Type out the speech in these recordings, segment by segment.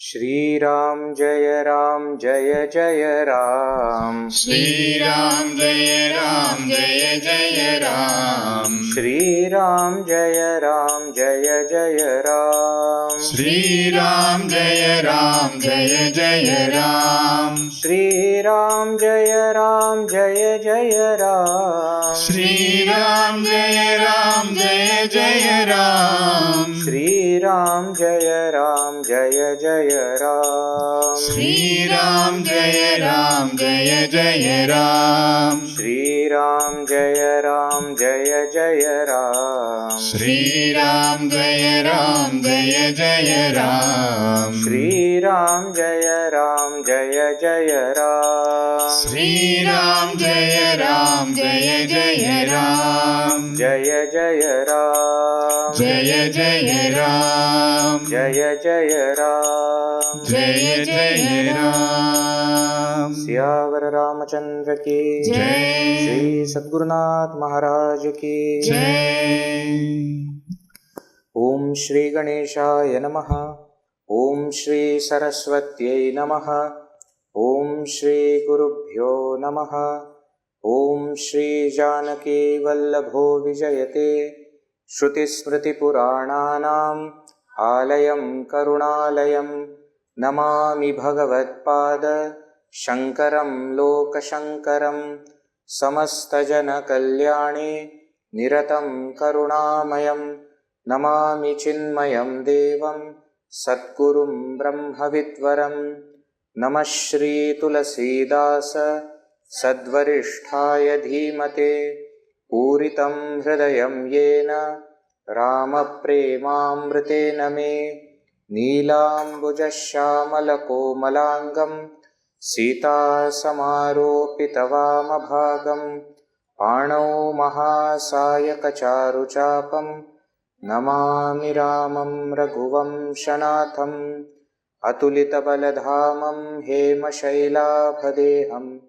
Shri Ram Jaya Ram Jaya Jaya Ram. Shri Ram Jaya Ram Jaya Jaya Ram. Shri Ram Jaya Ram Jaya Jaya Ram. Shri Ram Jaya Ram Jaya Jaya Ram. Shri Ram Jaya Ram Jaya Jaya Ram. Shri Ram Jaya Ram Jaya Jaya Ram. Shri Ram Jaya Ram Jaya Jaya Ram. Shri Ram Jaya Ram Jaya Jaya Ram. Shri Ram Jaya Ram Jaya Jaya Ram. Shri Ram Jaya Ram Jaya Jaya Ram. Shri Ram Jaya Ram Jaya Jaya Ram. Shri Ram Jaya Ram Jaya Jaya Ram. Jaya Jaya Ram. Jaya Jaya Ram. Jaya Jaya Ram. Jaya Jaya Ram. Siyavar Ramachandra ki Jai. Shri Sadgurunath Maharaj ki Jai. Om Shri Ganeshaya Namaha. Om Shri Saraswatyai Namaha. Om Shri Gurubhyo Namaha. Om Shri Janaki Vallabho Vijayate Shruti Smriti Purananam Alayam Karunalayam Namami Bhagavad Pada Shankaram Lokashankaram Samastajana Kalyani Niratam Karunamayam Namami Chinmayam Devam Satgurum Brahmavitvaram Namah Shri Tulasidasa Sadvarishthaya Dhimate Puritam Hridayam Yena Rama Premamritena Me Neelambuja Shyamalako Malangam Sita Samaropitavama Bhagam Panau Mahasayaka Charu Chapam Namami Ramam Raghuvam Shanatham Atulita Baladhamam Hema Shailabhadeham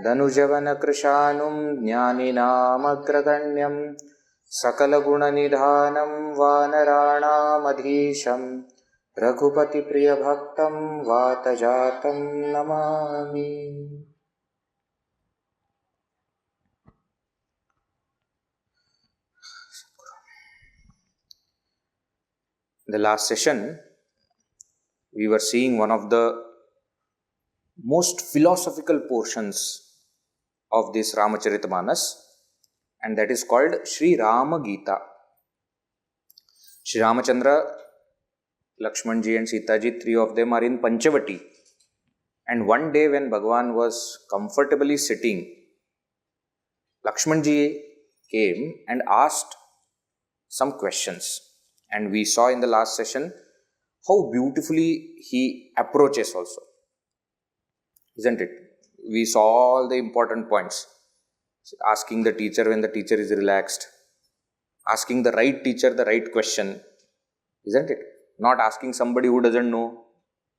Danujavana Krishanum Jnaninam Agraganyam Sakala Guna Nidhanam Vanarana Madhisham Raghupati Priya Bhaktam Vatajatam Namami. In the last session, we were seeing one of the most philosophical portions of this Ramcharitmanas, and that is called Sri Rama Gita. Sri Ramachandra, Lakshmanji and Sitaji, three of them are in Panchavati. And one day when Bhagavan was comfortably sitting, Lakshmanji came and asked some questions. And we saw in the last session how beautifully he approaches also. Isn't it? We saw all the important points. Asking the teacher when the teacher is relaxed. Asking the right teacher the right question. Isn't it? Not asking somebody who doesn't know.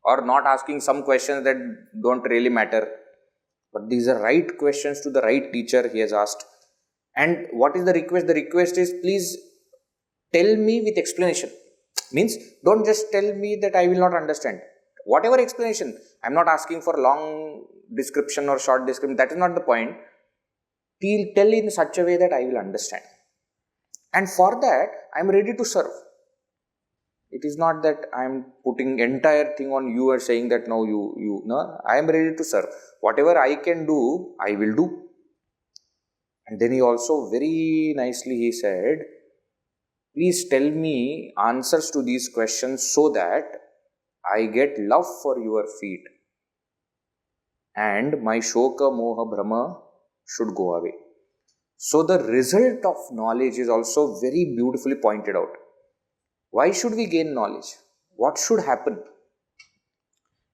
Or not asking some questions that don't really matter. But these are right questions to the right teacher he has asked. And what is the request? The request is, please tell me with explanation. Means, don't just tell me that I will not understand. Whatever explanation, I am not asking for long description or short description. That is not the point. Tell in such a way that I will understand. And for that, I am ready to serve. It is not that I am putting entire thing on you or saying that no, no. I am ready to serve. Whatever I can do, I will do. And then he also very nicely he said, please tell me answers to these questions so that I get love for your feet and my shoka moha brahma should go away. So the result of knowledge is also very beautifully pointed out. Why should we gain knowledge? What should happen?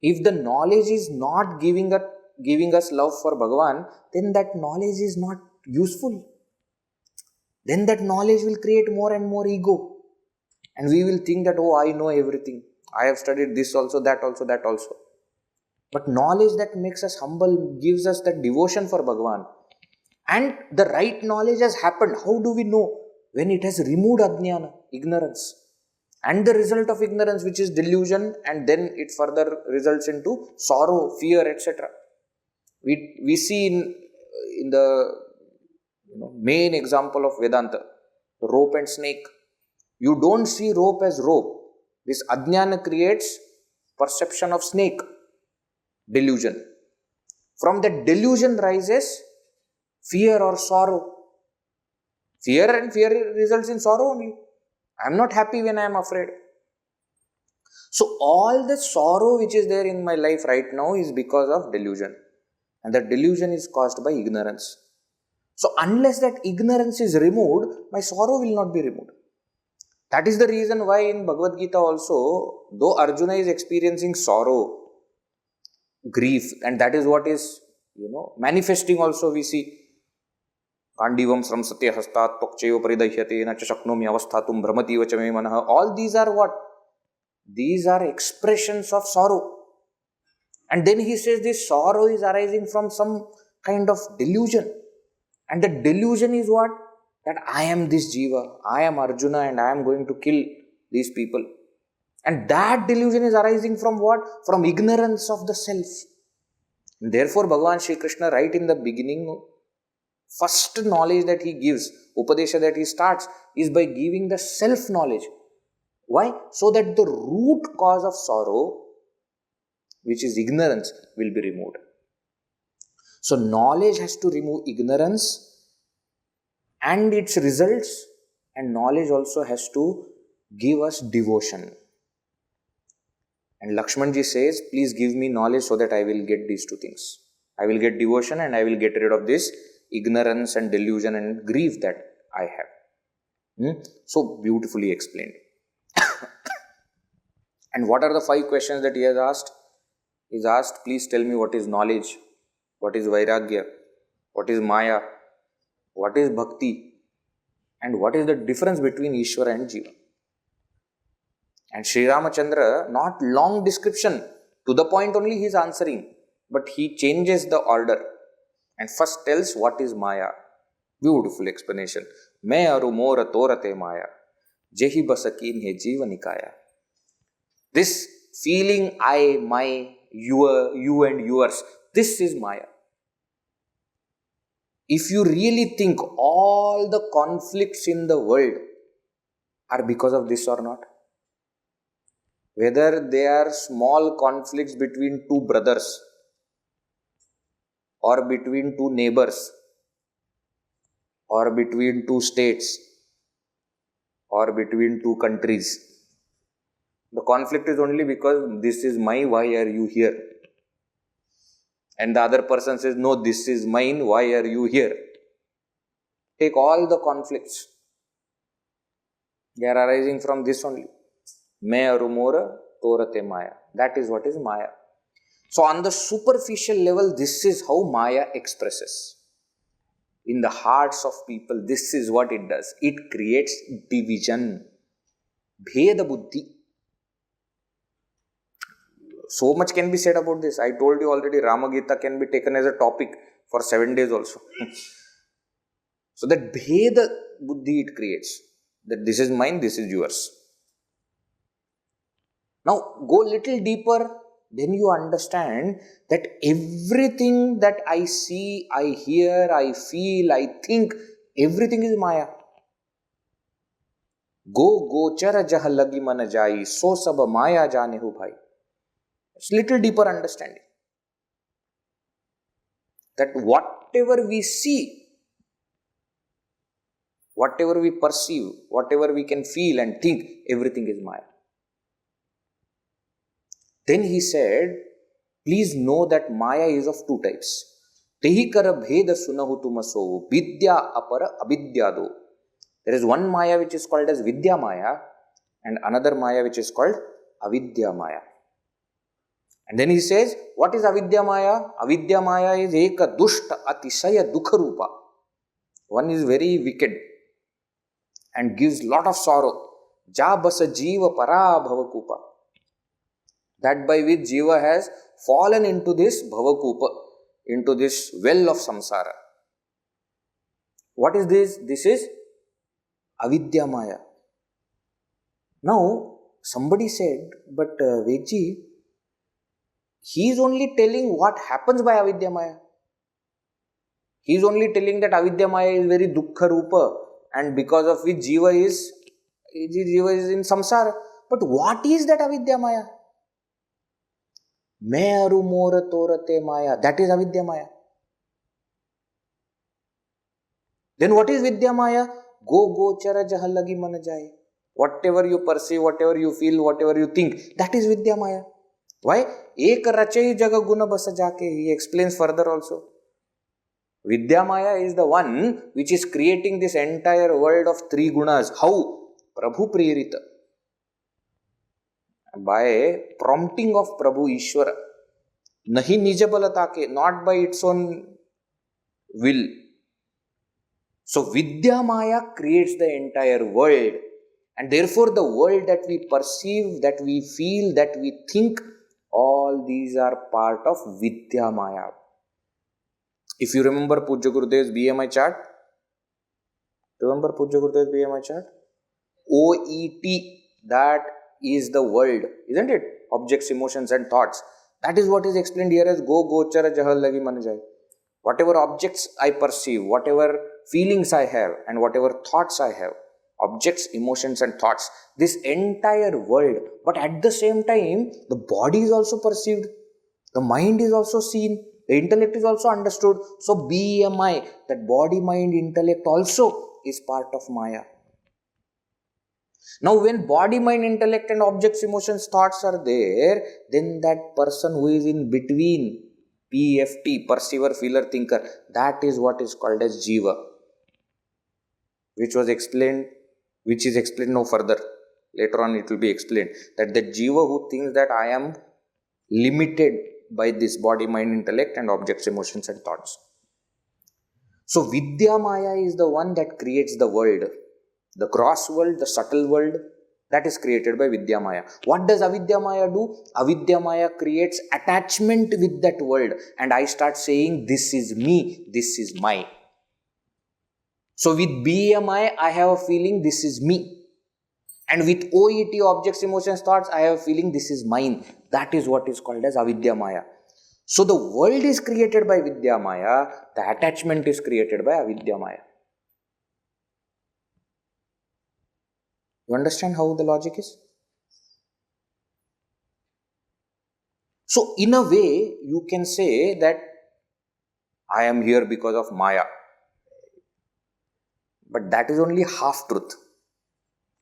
If the knowledge is not giving us love for Bhagavan, then that knowledge is not useful. Then that knowledge will create more and more ego. And we will think that, oh, I know everything. I have studied this also, that also, that also. But knowledge that makes us humble, gives us that devotion for Bhagavan. And the right knowledge has happened. How do we know? When it has removed ajnana, ignorance. and the result of ignorance, which is delusion, and then it further results into sorrow, fear, etc. We see in the main example of Vedanta, rope and snake. You don't see rope as rope. This ajnana creates perception of snake, delusion. From that delusion rises fear or sorrow. Fear results in sorrow only. I am not happy when I am afraid. So all the sorrow which is there in my life right now is because of delusion. And that delusion is caused by ignorance. So unless that ignorance is removed, my sorrow will not be removed. That is the reason why in Bhagavad Gita also, though Arjuna is experiencing sorrow, grief, and that is what is, manifesting also we see. Kandivam sramsatya hastat tokchayo paridahyate na cha shaknomi avasthatum brahmati vachame manah. All these are what? These are expressions of sorrow. And then he says this sorrow is arising from some kind of delusion. And the delusion is what? That I am this Jiva, I am Arjuna, and I am going to kill these people. And that delusion is arising from what? From ignorance of the self. And therefore, Bhagavan Shri Krishna, right in the beginning, first knowledge that he gives, Upadesha that he starts, is by giving the self-knowledge. Why? So that the root cause of sorrow, which is ignorance, will be removed. So knowledge has to remove ignorance and its results, and knowledge also has to give us devotion. And Lakshmanji says, please give me knowledge so that I will get these two things. I will get devotion and I will get rid of this ignorance and delusion and grief that I have. So beautifully explained. And what are the 5 questions that he has asked? He has asked, please tell me what is knowledge, what is Vairagya, what is Maya, what is Bhakti, and what is the difference between Ishwara and Jiva. And Sri Ramachandra, not long description, to the point only he is answering, but he changes the order and first tells what is Maya. Beautiful explanation. Me aru mora torate Maya, jehi basakin he Jiva nikaya. This feeling I, my, you and yours, this is Maya. If you really think all the conflicts in the world are because of this or not, whether they are small conflicts between 2 brothers or between 2 neighbors or between 2 states or between 2 countries, the conflict is only because this is my, why are you here? And the other person says, no, this is mine, why are you here? Take all the conflicts. They are arising from this only. Me arumora torate Maya. That is what is Maya. So on the superficial level, this is how Maya expresses. In the hearts of people, this is what it does. It creates division. Bheda buddhi. So much can be said about this. I told you already, Rama Gita can be taken as a topic for 7 days also. So that Bheda buddhi it creates. That this is mine, this is yours. Now go little deeper, then you understand that everything that I see, I hear, I feel, I think, everything is Maya. Go gochara jah lagi man jai, so sab Maya jane hu bhai. It's little deeper understanding. That whatever we see, whatever we perceive, whatever we can feel and think, everything is Maya. Then he said, please know that Maya is of 2 types. Tehi kara bheda sunahu tumaso, Vidya apara avidyado. There is one Maya which is called as Vidya Maya and another Maya which is called Avidya Maya. And then he says, what is Avidya Maya? Avidya Maya is eka dushta atisaya dukharupa. One is very wicked and gives lot of sorrow. Ja basa jiva para bhavakupa. That by which Jiva has fallen into this bhavakupa, into this well of samsara. What is this? This is Avidya Maya. Now, somebody said, but Veji, he is only telling what happens by Avidya Maya. He is only telling that Avidya Maya is very dukkha rupa, and because of which Jiva is in samsara. But what is that Avidya Maya? Meru mora torate Maya. That is Avidya Maya. Then what is Vidya Maya? Go chara jaha lagi man jaye. Whatever you perceive, whatever you feel, whatever you think, that is Vidya Maya. Why? Ek rachai jaga guna basa jake. He explains further also. Vidya Maya is the one which is creating this entire world of three gunas. How? Prabhu Prerita. By prompting of Prabhu Ishwara. Nahi nija balata ke, not by its own will. So Vidya Maya creates the entire world, and therefore the world that we perceive, that we feel, that we think, all these are part of Vidya Maya. If you remember Pujya Gurudev's BMI chart, OET, that is the world, isn't it? Objects, emotions and thoughts. That is what is explained here as go chara jahal lagi man jai. Whatever objects I perceive, whatever feelings I have, and whatever thoughts I have, objects, emotions and thoughts, this entire world. But at the same time, the body is also perceived, the mind is also seen, the intellect is also understood. So BMI, that body, mind, intellect also is part of Maya. Now when body, mind, intellect and objects, emotions, thoughts are there, then that person who is in between, PFT, perceiver, feeler, thinker, that is what is called as Jiva, which is explained no further. Later on it will be explained that the Jiva who thinks that I am limited by this body, mind, intellect and objects, emotions and thoughts. So Vidya Maya is the one that creates the world. The gross world, the subtle world, that is created by Vidya Maya. What does Avidya Maya do? Avidya Maya creates attachment with that world, and I start saying this is me, this is mine. So with BMI, I have a feeling this is me. And with OET, objects, emotions, thoughts, I have a feeling this is mine. That is what is called as Avidya Maya. So the world is created by Vidya Maya, the attachment is created by Avidya Maya. You understand how the logic is? So in a way, you can say that I am here because of Maya. But that is only half truth.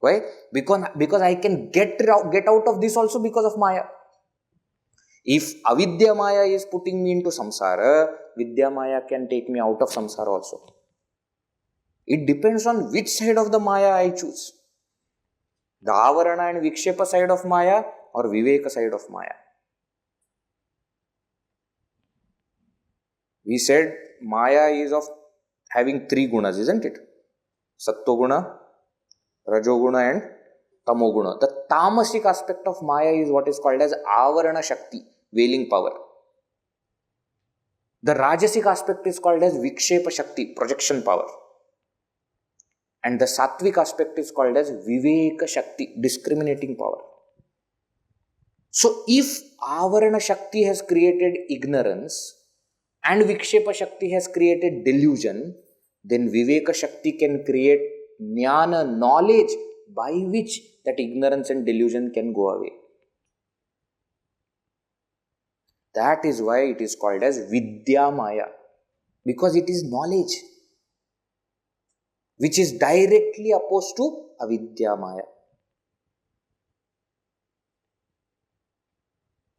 Why? Because I can get out of this also because of Maya. If Avidya Maya is putting me into samsara, Vidya Maya can take me out of samsara also. It depends on which side of the Maya I choose. The Avarana and Vikshepa side of Maya or Viveka side of Maya. We said Maya is of having three gunas, isn't it? Sattoguna, Rajoguna and Tamoguna. The tamasic aspect of Maya is what is called as Avarana Shakti, veiling power. The Rajasic aspect is called as Vikshepa Shakti, projection power. And the Sattvic aspect is called as Viveka Shakti, discriminating power. So if Avarana Shakti has created ignorance and Vikshepa Shakti has created delusion, then Viveka Shakti can create jnana, knowledge, by which that ignorance and delusion can go away. That is why it is called as Vidya Maya, because it is knowledge, which is directly opposed to Avidya Maya.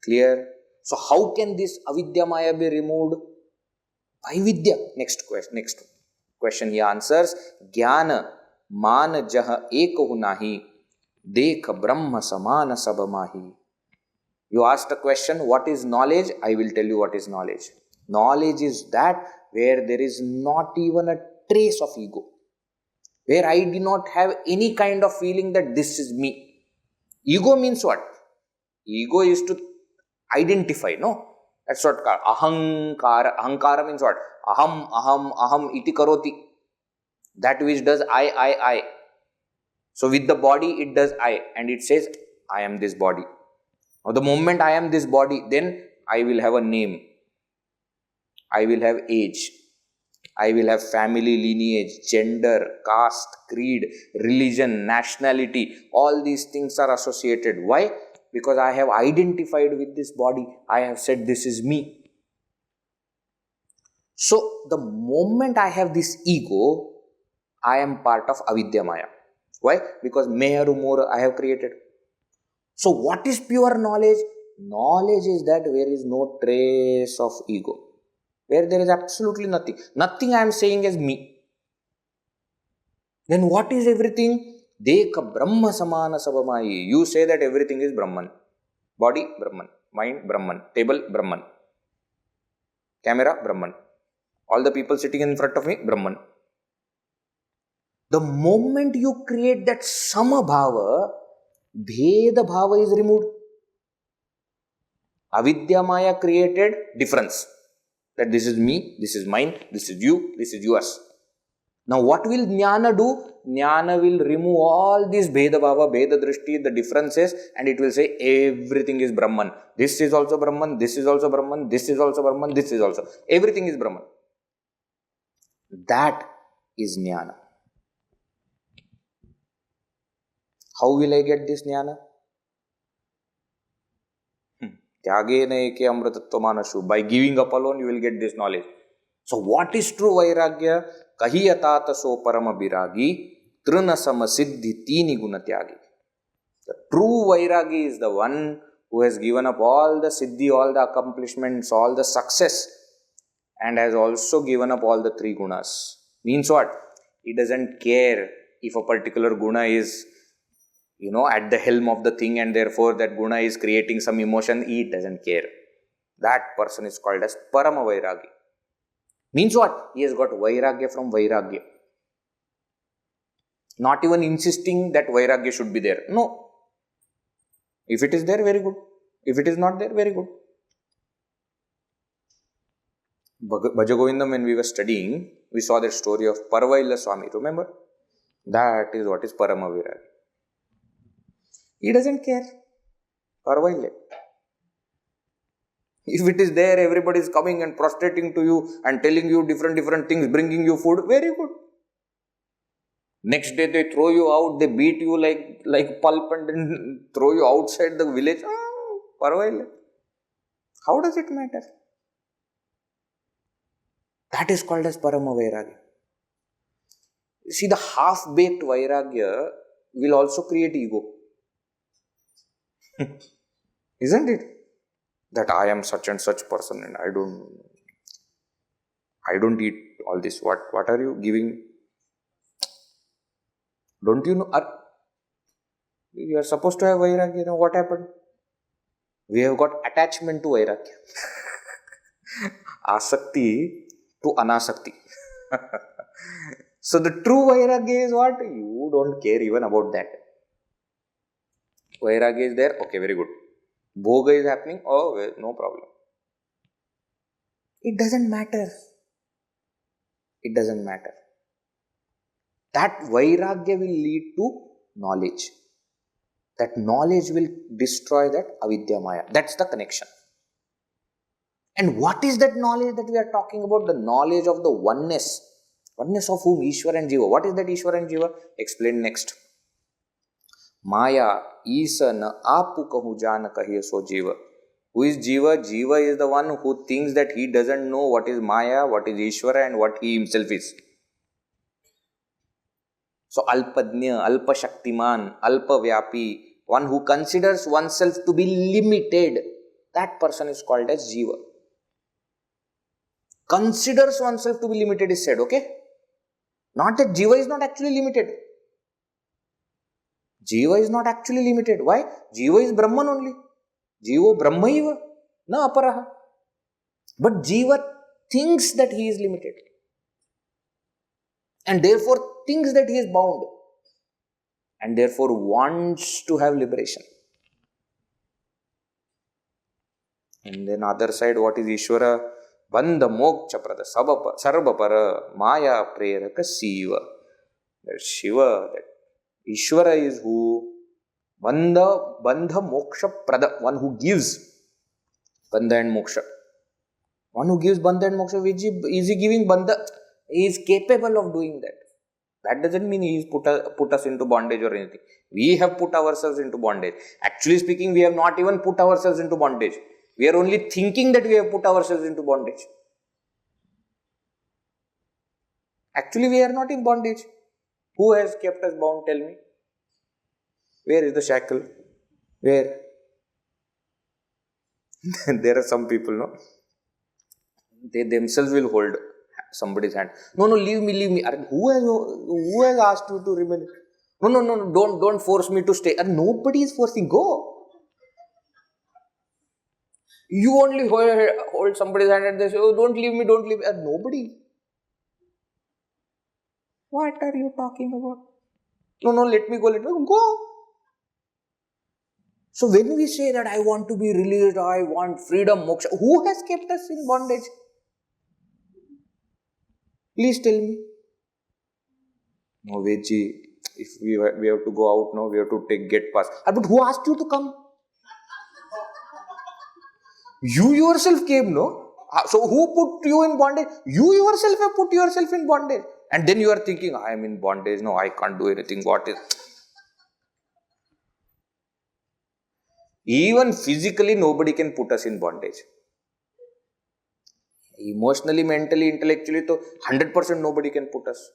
Clear? So how can this Avidya Maya be removed? By Vidya. Next question he answers. Jnana मान जह एकहु नाही, देख ब्रह्म समान सब माही. You asked a question, what is knowledge? I will tell you what is knowledge. Knowledge is that where there is not even a trace of ego, where I do not have any kind of feeling that this is me. Ego means what? Ego is to identify, no? That's what ahankara. Ahankara means what? Aham iti karoti. That which does I. So with the body it does I, and it says I am this body. Now the moment I am this body, then I will have a name. I will have age. I will have family lineage, gender, caste, creed, religion, nationality. All these things are associated. Why? Because I have identified with this body. I have said this is me. So the moment I have this ego, I am part of Avidya Maya. Why? Because Meharu Mora I have created. So what is pure knowledge? Knowledge is that where is no trace of ego. Where there is absolutely nothing. Nothing I am saying as me. Then what is everything? Deka Brahma Samana Savamayi. You say that everything is Brahman. Body, Brahman. Mind, Brahman. Table, Brahman. Camera, Brahman. All the people sitting in front of me, Brahman. The moment you create that Samabhava, Bheda Bhava is removed. Avidya Maya created difference. That this is me, this is mine, this is you, this is yours. Now what will Jnana do? Jnana will remove all these Bheda Bhava, Bheda Drishti, the differences, and it will say everything is Brahman. This is also Brahman, this is also Brahman, this is also Brahman, this is also. Everything is Brahman. That is Jnana. How will I get this Jnana? Tyagena eke amratattvamanashu. By giving up alone, you will get this knowledge. So what is true Vairagya? Kahiyatata so Parama biragi, trunasama siddhi tini gunatyagi. The true Vairagi is the one who has given up all the siddhi, all the accomplishments, all the success, and has also given up all the three gunas. Means what? He doesn't care if a particular guna is at the helm of the thing, and therefore that guna is creating some emotion. He doesn't care. That person is called as Parama Vairagi. Means what? He has got Vairagya from Vairagya. Not even insisting that Vairagya should be there. No. If it is there, very good. If it is not there, very good. Bhajagovindam, when we were studying, we saw that story of Parvailla Swami. Remember? That is what is Parama Vairagya. He doesn't care. Parvailla. If it is there, everybody is coming and prostrating to you and telling you different things, bringing you food, very good. Next day they throw you out, they beat you like pulp and then throw you outside the village. Parvailla. How does it matter? That is called as Parama Vairagya. See, the half-baked Vairagya will also create ego. Isn't it? That I am such and such person and I don't eat all this. What are you giving? Don't you know? You are supposed to have Vairagya. Now what happened? We have got attachment to Vairagya. Asakti to anasakti. So the true Vairagya is what? You don't care even about that. Vairagya is there, okay, very good. Bhoga is happening, oh, well, no problem. It doesn't matter. It doesn't matter. That Vairagya will lead to knowledge. That knowledge will destroy that Avidya Maya. That's the connection. And what is that knowledge that we are talking about? The knowledge of the oneness. Oneness of whom? Ishwara and Jiva. What is that Ishwara and Jiva? Explain next. Maya isa na apu kahu jana kahiya so Jiva. Who is Jiva? Jiva is the one who thinks that he doesn't know what is Maya, what is Ishwara and what he himself is. So Alpadnya, Alpa Shaktiman, Alpa Vyapi, one who considers oneself to be limited, that person is called as Jiva. Considers oneself to be limited is said, okay? Not that Jiva is not actually limited. Jiva is not actually limited. Why? Jiva is Brahman only. Jiva Brahmaiva, na aparaha. But Jiva thinks that he is limited. And therefore thinks that he is bound. And therefore wants to have liberation. And then other side, what is Ishwara? Bandha Moksha Prada Sarvapara Maya Preraka Siva. That Shiva, that Ishwara is who Bandha moksha prada, one who gives bandha and moksha. One who gives bandha and moksha, is he giving bandha? He is capable of doing that. That doesn't mean he is put us into bondage or anything. We have put ourselves into bondage. Actually speaking, we have not even put ourselves into bondage. We are only thinking that we have put ourselves into bondage. Actually, we are not in bondage. Who has kept us bound? Tell me. Where is the shackle? Where? There are some people, no? They themselves will hold somebody's hand. No, leave me. Who has asked you to remain? No, don't force me to stay. Nobody is forcing. Go. You only hold somebody's hand and they say, oh, don't leave me. Nobody. What are you talking about? No, let me go. Go. So when we say that I want to be released, I want freedom, moksha, who has kept us in bondage? Please tell me. No, Veji, if we have to go out now, we have to get pass. But who asked you to come? You yourself came, no? So who put you in bondage? You yourself have put yourself in bondage. And then you are thinking, I am in bondage. No, I can't do anything. What is... Even physically, nobody can put us in bondage. Emotionally, mentally, intellectually, so 100% nobody can put us.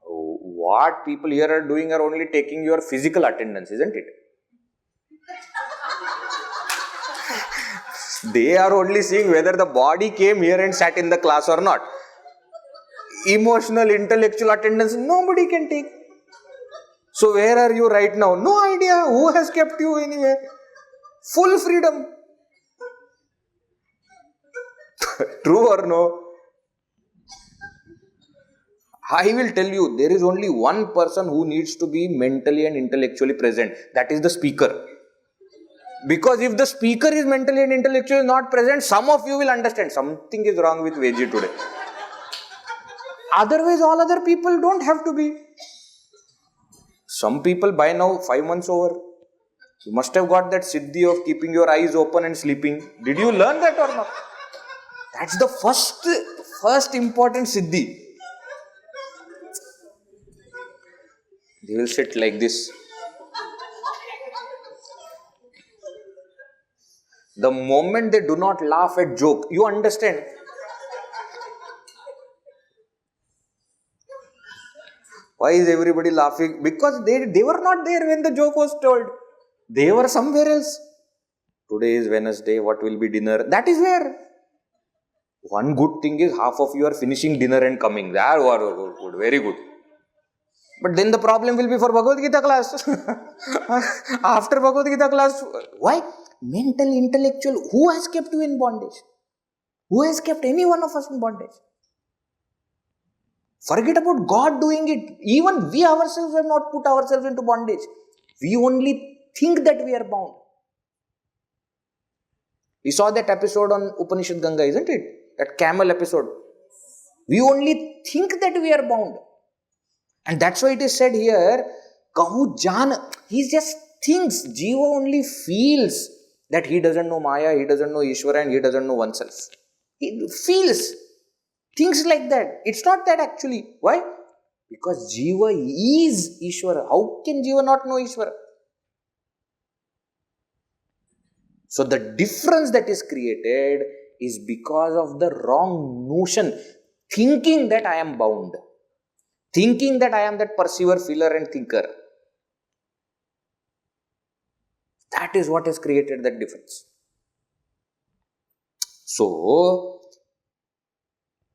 What people here are doing are only taking your physical attendance, isn't it? They are only seeing whether the body came here and sat in the class or not. Emotional, intellectual attendance, nobody can take. So where are you right now? No idea. Who has kept you anywhere? Full freedom. True or no? I will tell you, there is only one person who needs to be mentally and intellectually present. That is the speaker. Because if the speaker is mentally and intellectually not present, some of you will understand something is wrong with Veji today. Otherwise, all other people don't have to be. Some people by now, 5 months over, you must have got that siddhi of keeping your eyes open and sleeping. Did you learn that or not? That's the first important siddhi. They will sit like this. The moment they do not laugh at joke, you understand? Why is everybody laughing? Because they were not there when the joke was told. They were somewhere else. Today is Wednesday, what will be dinner? That is where. One good thing is half of you are finishing dinner and coming. That was good, very good. But then the problem will be for Bhagavad Gita class. After Bhagavad Gita class, why? Mental, intellectual, who has kept you in bondage? Who has kept any one of us in bondage? Forget about God doing it. Even we ourselves have not put ourselves into bondage. We only think that we are bound. We saw that episode on Upanishad Ganga, isn't it? That camel episode. We only think that we are bound. And that's why it is said here, Kahu Jana. He just thinks. Jiva only feels that he doesn't know Maya, he doesn't know Ishwara, and he doesn't know oneself. He feels things like that. It's not that actually. Why? Because Jiva is Ishwara. How can Jiva not know Ishwara? So the difference that is created is because of the wrong notion. Thinking that I am bound. Thinking that I am that perceiver, feeler and thinker. That is what has created that difference. So,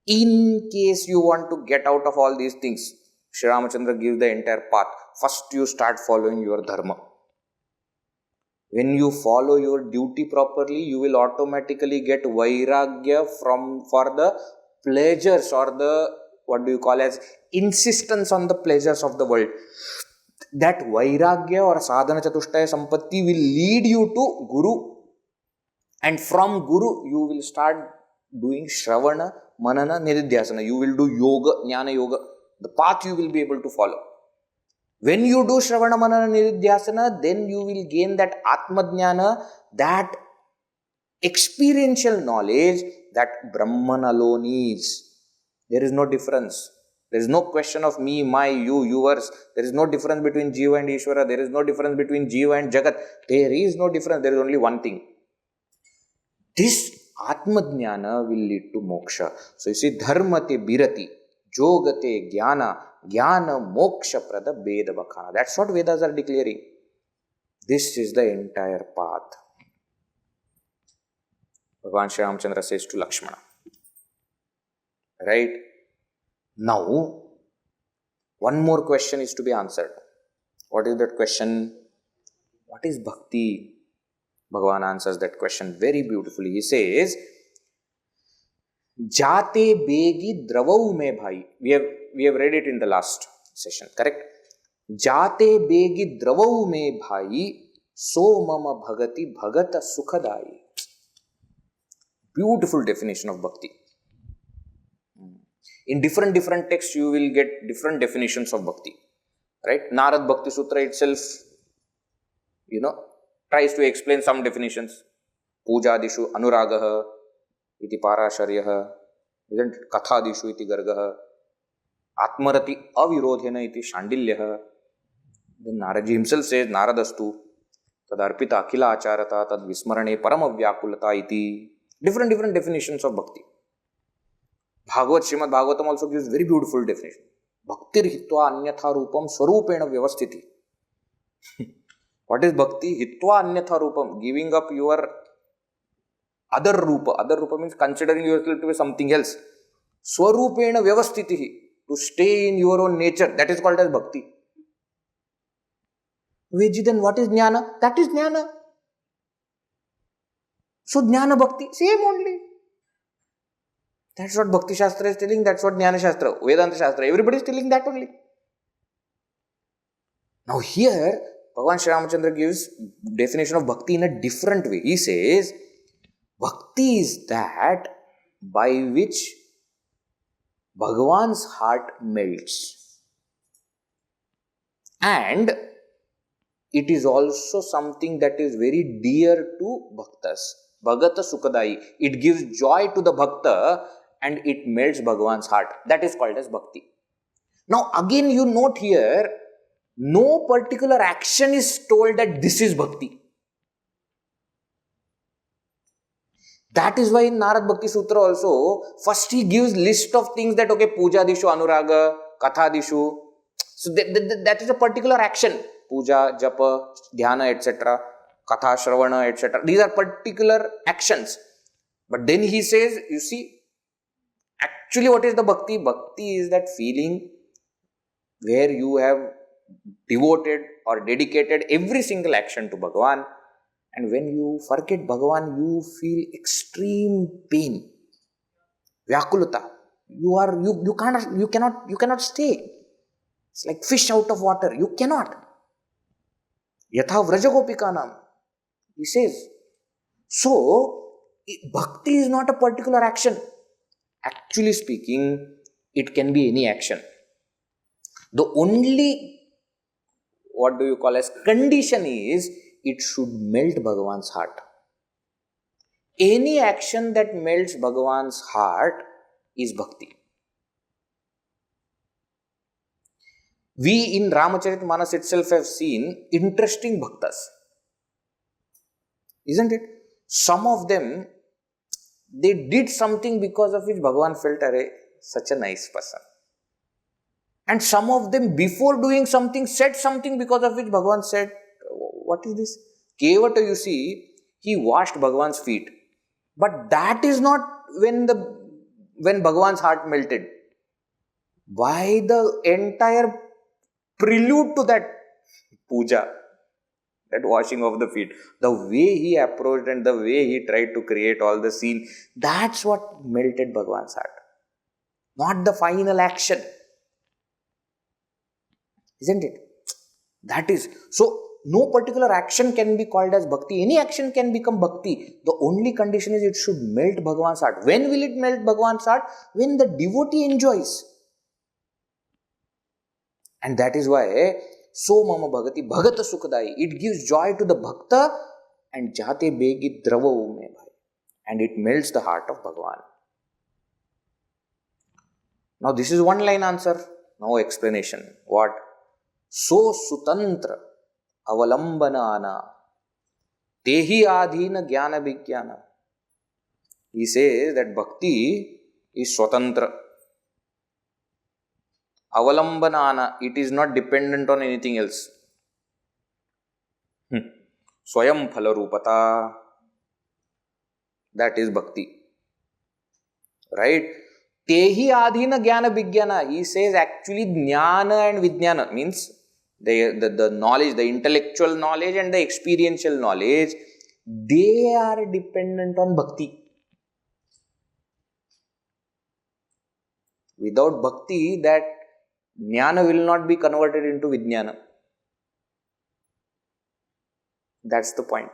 in case you want to get out of all these things, Sri Ramachandra gives the entire path. First you start following your dharma. When you follow your duty properly, you will automatically get Vairagya for the pleasures or the, what do you call as, insistence on the pleasures of the world. That Vairagya or Sadhana Chatushtaya Sampatti will lead you to Guru. And from Guru, you will start doing Shravana, Manana, Nididhyasana. You will do Yoga, Jnana Yoga. The path you will be able to follow. When you do Shravana Manana Nididhyasana, then you will gain that Atma-jnana, that experiential knowledge that Brahman alone is. There is no difference. There is no question of me, my, you, yours. There is no difference between Jiva and Ishwara. There is no difference between Jiva and Jagat. There is no difference. There is only one thing. This Atma-jnana will lead to moksha. So you see, dharmate birati, jogate jnana, jnana moksha prada veda bakhana. That's what Vedas are declaring. This is the entire path. Bhagavan Shri Ramchandra says to Lakshmana. Right? Now, one more question is to be answered. What is that question? What is bhakti? Bhagavan answers that question very beautifully. He says, Jate begi dravau me bhai. We have read it in the last session, correct? Jate begi dravau me bhai, so mama bhagati bhagata sukhadai. Beautiful definition of bhakti. In different texts, you will get different definitions of bhakti. Right? Narad Bhakti Sutra itself, tries to explain some definitions. Pujadishu anuragaha iti parasharyaha, isn't it? Kathadishu iti gargaha, atmarati avirodhena iti shandilyaha. Then Naradji himself says, Naradastu tadarpita akhila acharata tad vismarane parama vyakulata iti. Different definitions of bhakti. Srimad Bhagavatam also gives very beautiful definition. Bhaktir hitva anyatha rupam swarupena vyavasthiti. What is bhakti? Hitva anyatha rupam. Giving up your other rupa. Other rupa means considering yourself to be something else. Swarupena vyavasthiti. To stay in your own nature. That is called as bhakti. Veji, then what is jnana? That is jnana. So jnana bhakti, same only. That's what Bhakti Shastra is telling, that's what Jnana Shastra, Vedanta Shastra, everybody is telling that only. Now here, Bhagavan Shri Ramchandra gives definition of bhakti in a different way. He says, bhakti is that by which Bhagavan's heart melts. And it is also something that is very dear to bhaktas. Bhagata Sukadai. It gives joy to the bhakta and it melts Bhagavan's heart. That is called as bhakti. Now again you note here, no particular action is told that this is bhakti. That is why in Narad Bhakti Sutra also, first he gives list of things that, okay, puja dishu, anuraga, katha dishu. So that is a particular action. Puja, japa, dhyana, etc. Katha, shravana, etc. These are particular actions. But then he says, you see, actually what is the bhakti? Bhakti is that feeling where you have devoted or dedicated every single action to Bhagavan. And when you forget Bhagavan, you feel extreme pain. Vyakulata. You cannot stay. It's like fish out of water. You cannot. Yatha vrajagopikanam. He says. So, bhakti is not a particular action. Actually speaking, it can be any action. The only, condition is, it should melt Bhagavan's heart. Any action that melts Bhagavan's heart is bhakti. We in Ramcharitmanas itself have seen interesting bhaktas. Isn't it? Some of them, they did something because of which Bhagavan felt, arey, such a nice person. And some of them, before doing something, said something because of which Bhagavan said, what is this? Kevata, you see, he washed Bhagavan's feet. But that is not when Bhagavan's heart melted. By the entire prelude to that puja, that washing of the feet, the way he approached and the way he tried to create all the scene, that's what melted Bhagavan's heart. Not the final action. Isn't it? That is. So, no particular action can be called as bhakti. Any action can become bhakti. The only condition is it should melt Bhagavan's heart. When will it melt Bhagavan's heart? When the devotee enjoys. And that is why So mama bhagati bhagata sukhdai. It gives joy to the bhakta and jate begi drava ume bhai. And it melts the heart of Bhagavan. Now this is one line answer. Now explanation. What? So sutantra avalambanana tehi adhina jnana vijnana. He says that bhakti is swatantra. Avalambanana, it is not dependent on anything else. Swayam phalarupata. That is bhakti. Right? Tehi adhina jnana vijnana. He says actually jnana and vijnana means the knowledge, the intellectual knowledge and the experiential knowledge, they are dependent on bhakti. Without bhakti, that jnana will not be converted into vijnana. That's the point.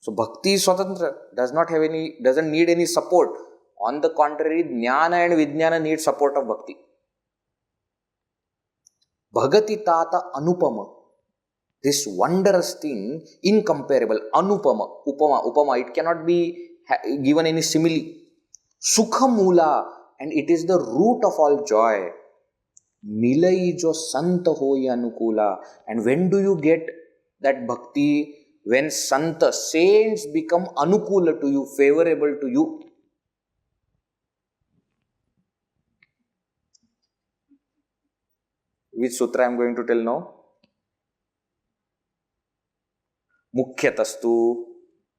So bhakti is swatantra, doesn't need any support. On the contrary, jnana and vijnana need support of bhakti. Bhagati tata anupama. This wondrous thing, incomparable, anupama, upama, it cannot be given any simile. Sukha mula, and it is the root of all joy. Milai jo santa hoya anukula. And when do you get that bhakti? When santa, saints become anukula to you, favorable to you. Which sutra I am going to tell now? Mukhyatastu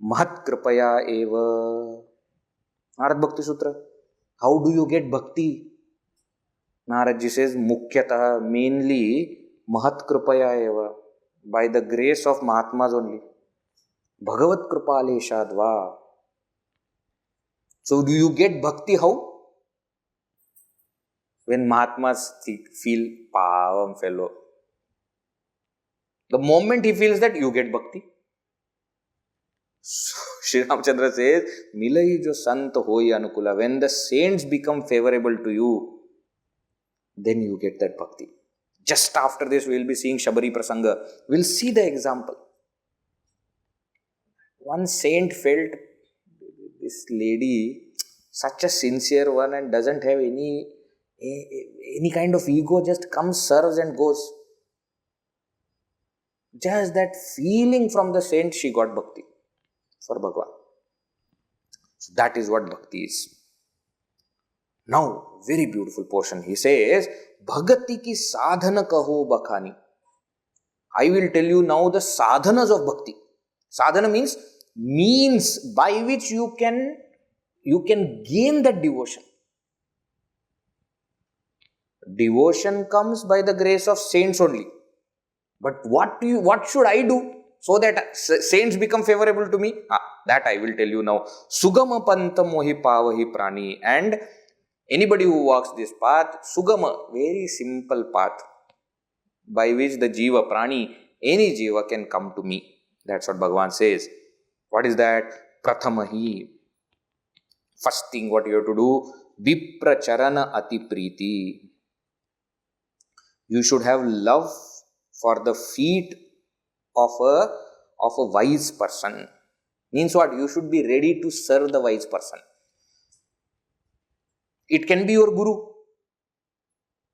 mahat kripaya eva. Narad Bhakti Sutra. How do you get bhakti? Naradji says, Mukhyatah, mainly mahat kripaya eva. By the grace of Mahatmas only. Bhagavat kripaleshadva. So do you get bhakti how? When Mahatmas feel pavam fellow. The moment he feels that, you get bhakti. So, Shri Ramchandra says, Milai jo sant hoy anukula. When the saints become favorable to you, then you get that bhakti. Just after this, we will be seeing Shabari Prasanga. We'll see the example. One saint felt this lady, such a sincere one and doesn't have any kind of ego, just comes, serves and goes. Just that feeling from the saint, she got bhakti for Bhagavan. So that is what bhakti is. Now, very beautiful portion. He says, Bhagati ki sadhana kaho bakhani. I will tell you now the sadhanas of bhakti. Sadhana means by which you can gain that devotion. Devotion comes by the grace of saints only. But what should I do so that saints become favorable to me? That I will tell you now. Sugama panta mohi pavahi prani. And anybody who walks this path, Sugama, very simple path by which the Jiva, Prani, any Jiva can come to me. That's what Bhagavan says. What is that? Prathamahi. First thing what you have to do, Vipra Charana Ati Priti. You should have love for the feet of a wise person. Means what? You should be ready to serve the wise person. It can be your guru,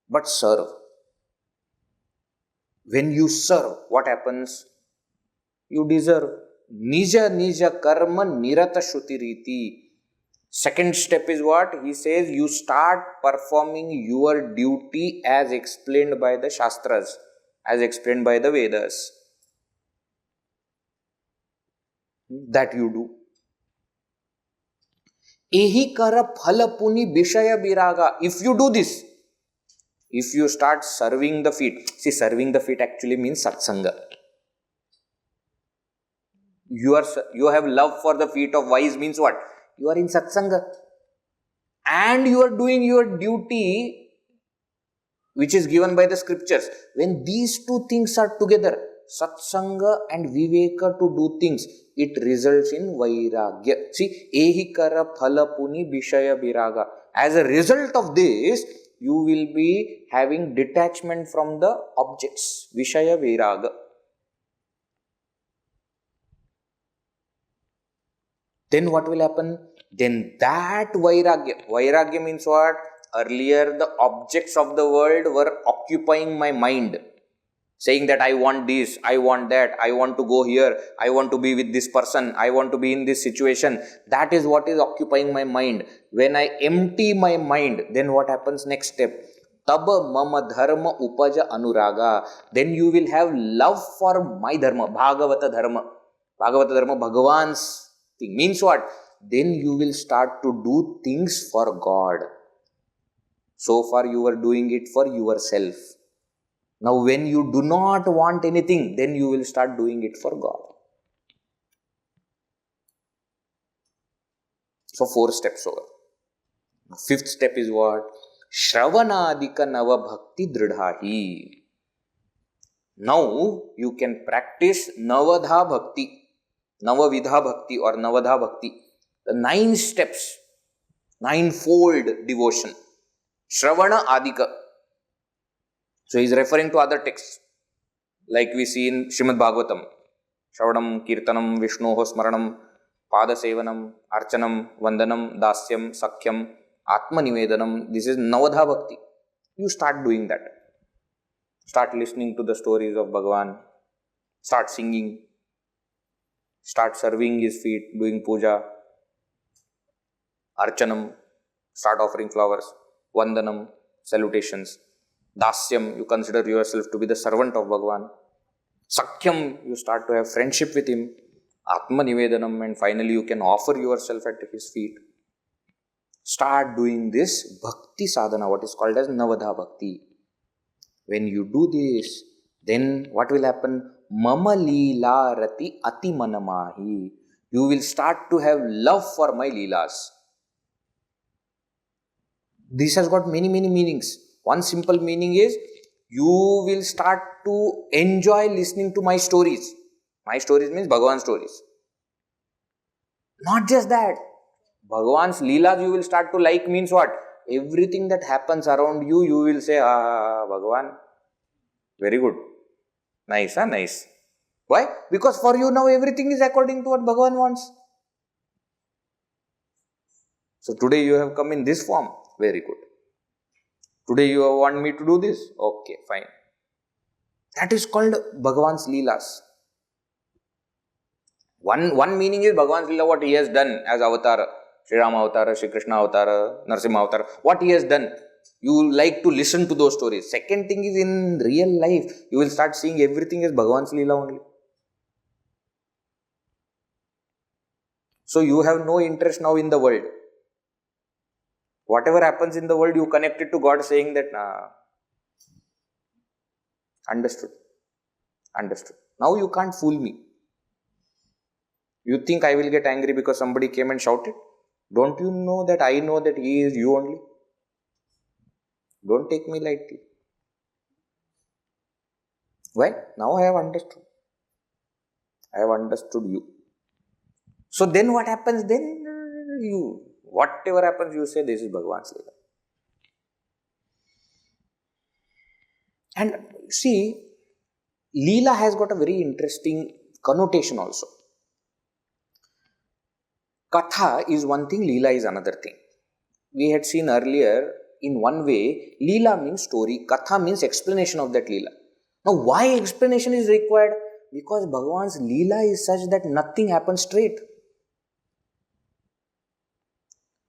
but serve. When you serve, what happens? You deserve. Nija karma nirata shrutiriti. Second step is what? He says you start performing your duty as explained by the Shastras, as explained by the Vedas. That you do. Ehi kara phala puni bishaya viraga. If you do this, if you start serving the feet, see, serving the feet actually means satsanga. You have love for the feet of wise means what? You are in satsanga. And you are doing your duty which is given by the scriptures. When these two things are together, satsanga and viveka to do things, it results in Vairagya. See, ehi kara phala puni bishaya viraga. As a result of this, you will be having detachment from the objects. Vishaya Vairagya. Then what will happen? Then that Vairagya means what? Earlier the objects of the world were occupying my mind, saying that I want this, I want that, I want to go here, I want to be with this person, I want to be in this situation. That is what is occupying my mind. When I empty my mind, then what happens? Next step. Taba mama dharma upaja anuraga. Then you will have love for my dharma, Bhagavata dharma. Bhagavata dharma, Bhagavan's thing. Means what? Then you will start to do things for God. So far you were doing it for yourself. Now when you do not want anything, then you will start doing it for God. So 4 steps over. 5th step is what? Shravanadika Navadha Bhakti Dridhahi. Now you can practice Navadha Bhakti, Navavidha Bhakti or Navadha Bhakti. The 9 steps, 9-fold devotion. Shravana Adika. So he is referring to other texts, like we see in Srimad Bhagavatam. Shravanam, Kirtanam, Vishnoho Smaranam, Pada Sevanam, Archanam, Vandanam, Dasyam, Sakhyam, Atma Nivedanam. This is Navadha Bhakti. You start doing that. Start listening to the stories of Bhagavan. Start singing. Start serving his feet, doing puja. Archanam, start offering flowers. Vandanam, salutations. Dasyam, you consider yourself to be the servant of Bhagavan. Sakhyam, you start to have friendship with him. Atma Nivedanam, and finally you can offer yourself at his feet. Start doing this bhakti sadhana, what is called as Navadha Bhakti. When you do this, then what will happen? Mama Lila Rati Ati Manamahi. You will start to have love for my Leelas. This has got many meanings. One simple meaning is, you will start to enjoy listening to my stories. My stories means Bhagavan stories. Not just that. Bhagavan's Leelas you will start to like means what? Everything that happens around you, you will say, Bhagavan, very good. Nice, nice. Why? Because for you now everything is according to what Bhagavan wants. So today you have come in this form. Very good. Today you want me to do this? Okay, fine. That is called Bhagavan's Leelas. One meaning is Bhagavan's Leela, what he has done as avatar. Sri Rama avatar, Sri Krishna avatar, Narsimha avatar. What he has done. You like to listen to those stories. Second thing is, in real life, you will start seeing everything as Bhagavan's Leela only. So you have no interest now in the world. Whatever happens in the world, you connect it to God, saying that, understood. Now you can't fool me. You think I will get angry because somebody came and shouted? Don't you know that I know that he is you only? Don't take me lightly. Why? Now I have understood. I have understood you. So then what happens? Then whatever happens, you say this is Bhagavan's Leela. And see, Leela has got a very interesting connotation also. Katha is one thing, Leela is another thing. We had seen earlier, in one way, Leela means story, Katha means explanation of that Leela. Now, why explanation is required? Because Bhagavan's Leela is such that nothing happens straight.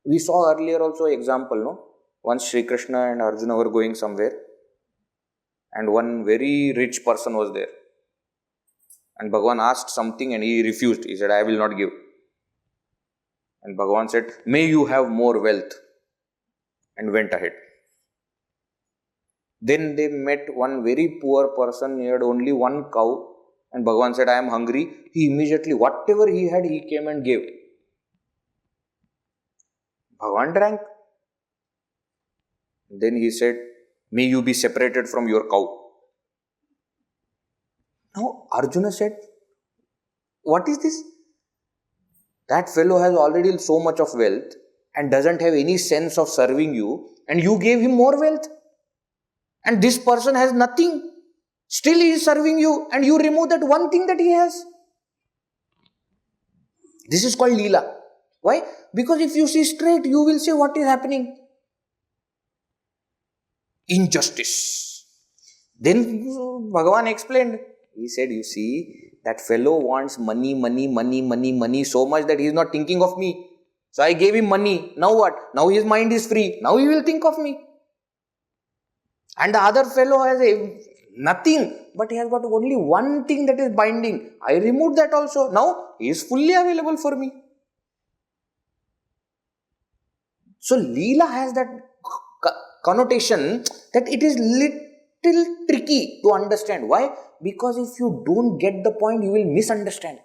We saw earlier also example, no? Once Sri Krishna and Arjuna were going somewhere, and one very rich person was there. And Bhagavan asked something and he refused. He said, I will not give. And Bhagavan said, may you have more wealth. And went ahead. Then they met one very poor person. He had only one cow. And Bhagavan said, I am hungry. He immediately, whatever he had, he came and gave. Bhagavan drank. Then he said, may you be separated from your cow. Now Arjuna said, what is this? That fellow has already so much of wealth, and doesn't have any sense of serving you, and you gave him more wealth, and this person has nothing, still he is serving you, and you remove that one thing that he has. This is called Lila. Why? Because if you see straight, you will see what is happening. Injustice. Then Bhagavan explained. He said, you see, that fellow wants money so much that he is not thinking of me. So I gave him money. Now what? Now his mind is free. Now he will think of me. And the other fellow has nothing, but he has got only one thing that is binding. I removed that also. Now he is fully available for me. So Leela has that connotation that it is little tricky to understand. Why? Because if you don't get the point, you will misunderstand.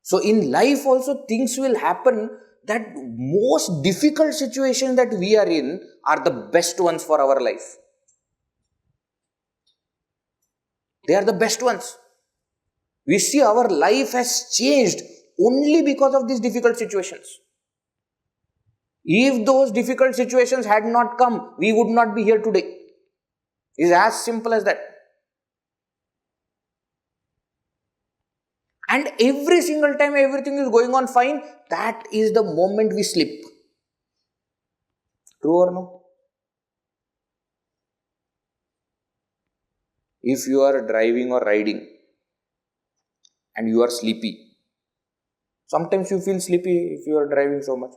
So in life also things will happen that most difficult situations that we are in are the best ones for our life. They are the best ones. We see our life has changed only because of these difficult situations. If those difficult situations had not come, we would not be here today. It's as simple as that. And every single time everything is going on fine, that is the moment we slip. True or no? If you are driving or riding and you are sleepy, sometimes you feel sleepy if you are driving so much.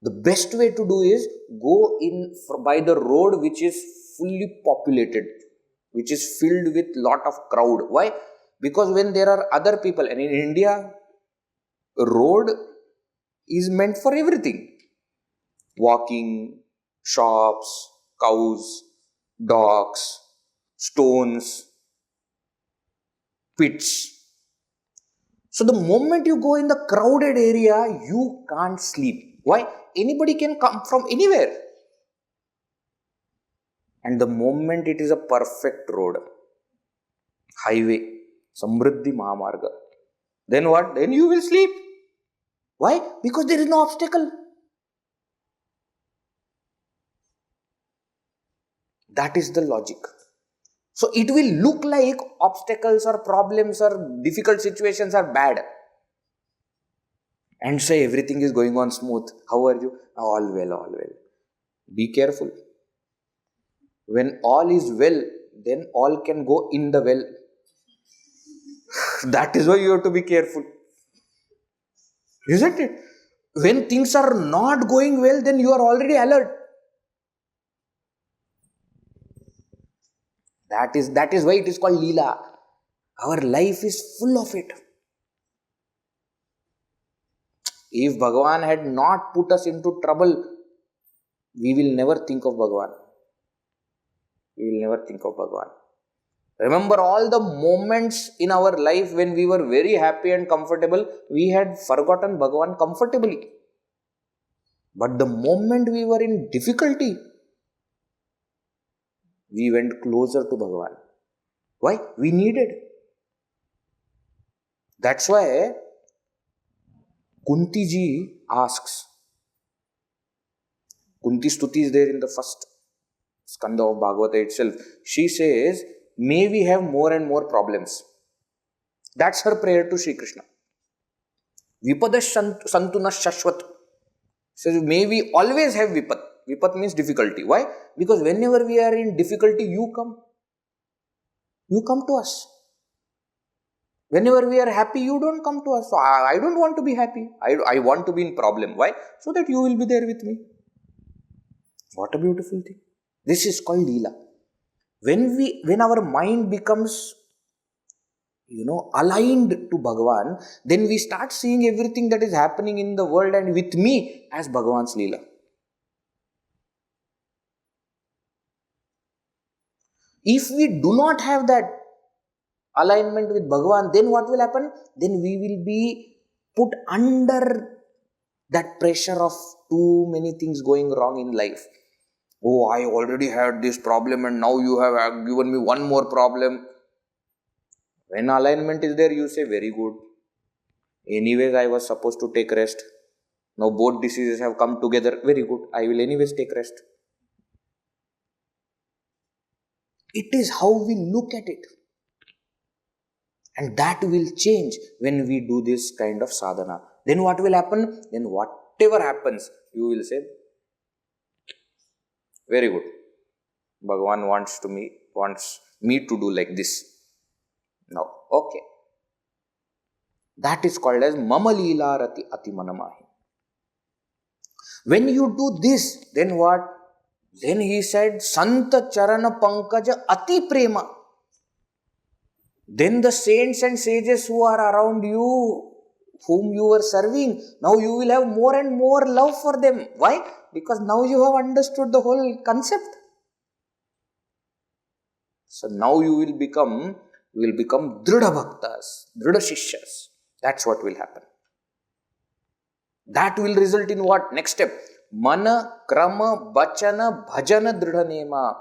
The best way to do is go in by the road which is fully populated, which is filled with lot of crowd. Why? Because when there are other people, and in India, road is meant for everything. Walking, shops, cows, dogs, stones, pits. So the moment you go in the crowded area, you can't sleep. Why? Anybody can come from anywhere. And the moment it is a perfect road, highway, Samriddhi Mahamarga, then what? Then you will sleep. Why? Because there is no obstacle. That is the logic. So it will look like obstacles or problems or difficult situations are bad. And say everything is going on smooth. How are you? All well, all well. Be careful. When all is well, then all can go in the well. That is why you have to be careful. Isn't it? When things are not going well, then you are already alert. That is why it is called Lila. Our life is full of it. If Bhagavan had not put us into trouble, we will never think of Bhagavan. We will never think of Bhagavan. Remember all the moments in our life when we were very happy and comfortable, we had forgotten Bhagavan comfortably. But the moment we were in difficulty, we went closer to Bhagavan. Why? We needed. That's why Kunti ji asks, Kunti Stuti is there in the first skanda of Bhagavata itself. She says, may we have more and more problems. That's her prayer to Sri Krishna. Vipada santuna shashvat. Says, may we always have vipat. Vipat means difficulty. Why? Because whenever we are in difficulty, you come. You come to us. Whenever we are happy, you don't come to us. So I don't want to be happy. I want to be in problem. Why? So that you will be there with me. What a beautiful thing. This is called Lila. When our mind becomes, aligned to Bhagavan, then we start seeing everything that is happening in the world and with me as Bhagavan's Lila. If we do not have that alignment with Bhagavan, then what will happen? Then we will be put under that pressure of too many things going wrong in life. Oh, I already had this problem and now you have given me one more problem. When alignment is there, you say, very good. Anyways, I was supposed to take rest. Now both diseases have come together. Very good. I will anyways take rest. It is how we look at it. And that will change when we do this kind of sadhana. Then what will happen? Then whatever happens, you will say, very good. Bhagavan wants me to do like this. Now, okay. That is called as Mama Lila Rati Ati Manamahi. When you do this, then what? Then he said, Santa Charana Pankaja Ati Prema. Then the saints and sages who are around you, whom you are serving, now you will have more and more love for them. Why? Because now you have understood the whole concept. So now you will become Dridha Bhaktas, Dridha Shishyas. That's what will happen. That will result in what? Next step. Mana, Krama, Bachana, Bhajana, Dridha Nema.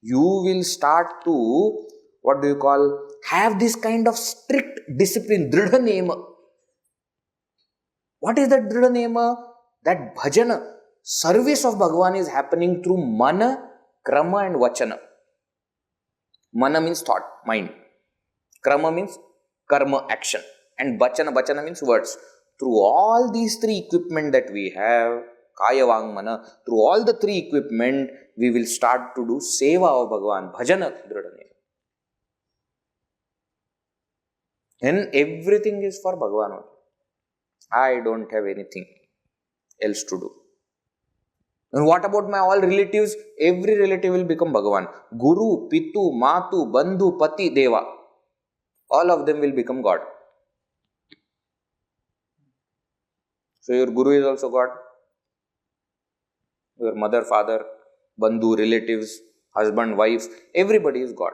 You will start to, have this kind of strict discipline, Dridha Nema. What is that Dridha Nema? That Bhajana, service of Bhagavan is happening through Mana, Krama and Vachana. Mana means thought, mind. Krama means karma, action. And Bachana means words. Through all these three equipment that we have, Kaya, Vang, Mana, through all the three equipment, we will start to do Seva of Bhagavan, Bhajana, Dridha Nema. And everything is for Bhagavan. I don't have anything else to do. And what about my all relatives? Every relative will become Bhagavan. Guru, Pitu, Matu, Bandhu, Pati, Deva. All of them will become God. So your Guru is also God. Your mother, father, Bandhu, relatives, husband, wife, everybody is God.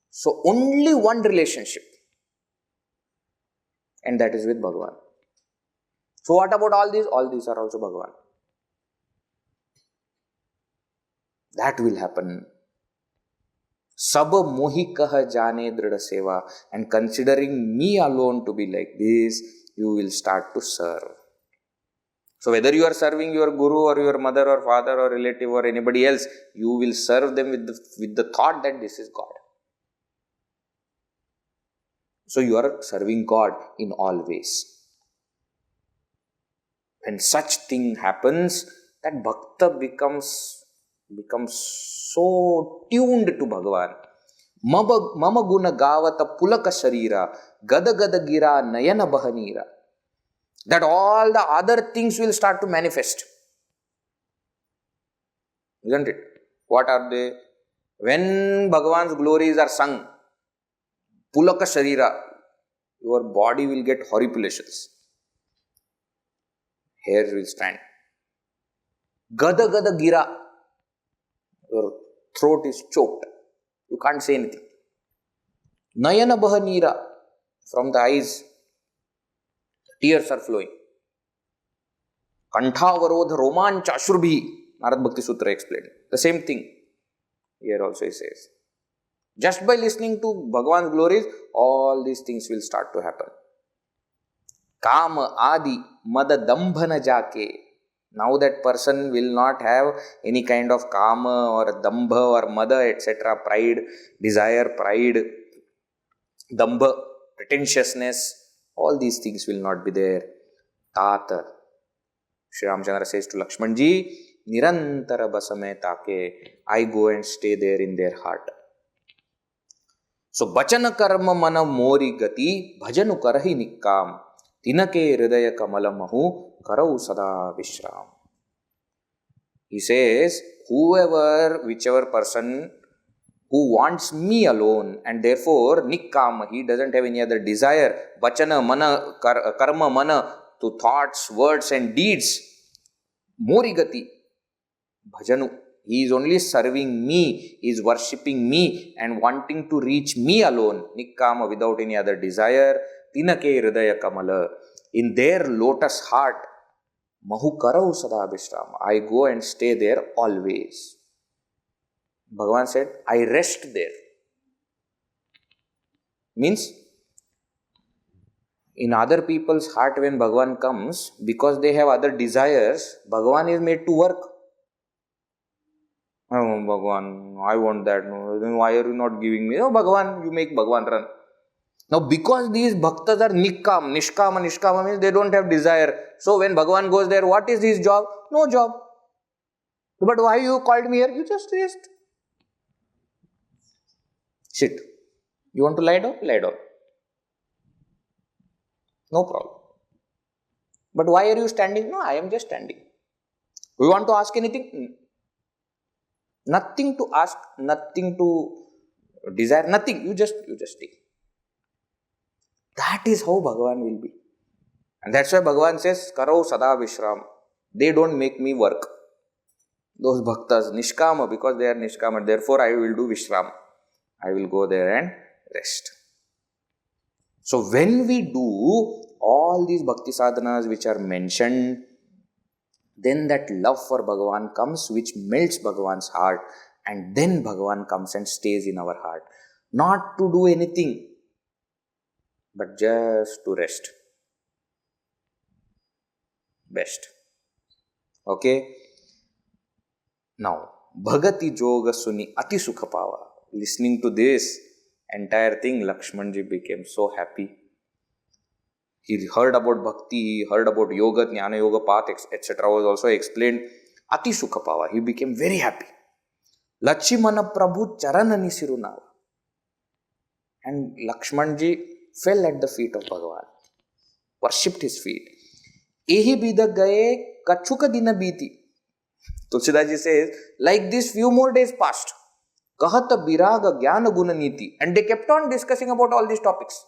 So only one relationship. And that is with Bhagavan. So what about all these? All these are also Bhagavan. That will happen. Sab mohi kaha jane dridha seva. And considering me alone to be like this, you will start to serve. So whether you are serving your guru or your mother or father or relative or anybody else, you will serve them with the thought that this is God. So you are serving God in all ways. When such thing happens, that bhakta becomes so tuned to Bhagavan. Mama guna gavata pulaka sharira, gada gada gira nayana bahanira. That all the other things will start to manifest. Isn't it? What are they? When Bhagavan's glories are sung, pulaka sharira, your body will get horripilation. Hair will stand. Gada gada gira, your throat is choked. You can't say anything. Nayana bahanira, from the eyes, tears are flowing. Kantha varodha romancha ashrubhi, Navadha Bhakti Sutra explained. The same thing here also he says. Just by listening to Bhagavan's glories, all these things will start to happen. Kama adi mada dambhana jake. Now that person will not have any kind of kama or dambha or mada, etc. Pride, desire, pride, dambha, pretentiousness. All these things will not be there. Tata. Shri Ramchandra says to Lakshmanji, Nirantara basame take. I go and stay there in their heart. So, bachana karma mana mori gati, bhajanu karahi nikkam, tinake hridaya kamala mahu, karau sada vishram. He says, whichever person who wants me alone and therefore nikkam, he doesn't have any other desire, bachana mana, karma mana, to thoughts, words and deeds, mori gati, bhajanu. He is only serving me, he is worshipping me and wanting to reach me alone. Nikkama, without any other desire. Tinake hridaya kamala. In their lotus heart, mahu karau sada abhishram. I go and stay there always. Bhagavan said, I rest there. Means, In other people's heart, when Bhagavan comes, because they have other desires, Bhagavan is made to work. Oh, Bhagavan, I want that. No, then why are you not giving me? Oh, Bhagavan, you make Bhagavan run. Now, because these bhaktas are nishkama means they don't have desire. So, when Bhagavan goes there, what is his job? No job. But why you called me here? You just rest. Sit. You want to lie down? Lie down. No problem. But why are you standing? No, I am just standing. You want to ask anything? Nothing to ask, nothing to desire, nothing. You just stay. That is how Bhagavan will be. And that's why Bhagavan says, Karo Sada Vishram. They don't make me work. Those bhaktas, nishkama, because they are nishkama. Therefore, I will do Vishram. I will go there and rest. So, when we do all these bhakti sadhanas which are mentioned, then that love for Bhagavan comes, which melts Bhagavan's heart, and then Bhagavan comes and stays in our heart. Not to do anything, but just to rest. Best. Okay? Now, Bhagati Joga Suni Ati Sukha Pava. Listening to this entire thing, Lakshmanji became so happy. He heard about bhakti, he heard about yoga, jnana yoga path, etc. was also explained. Ati Sukha Pava. He became very happy. Lachimana Prabhu Charanani Sirunava. And Lakshmanji fell at the feet of Bhagavan, worshipped his feet. Ehi bida gaye kachuka dina biti. Tulsidaji says, like this, few more days passed. Kahata biraga jnana guna niti. And they kept on discussing about all these topics.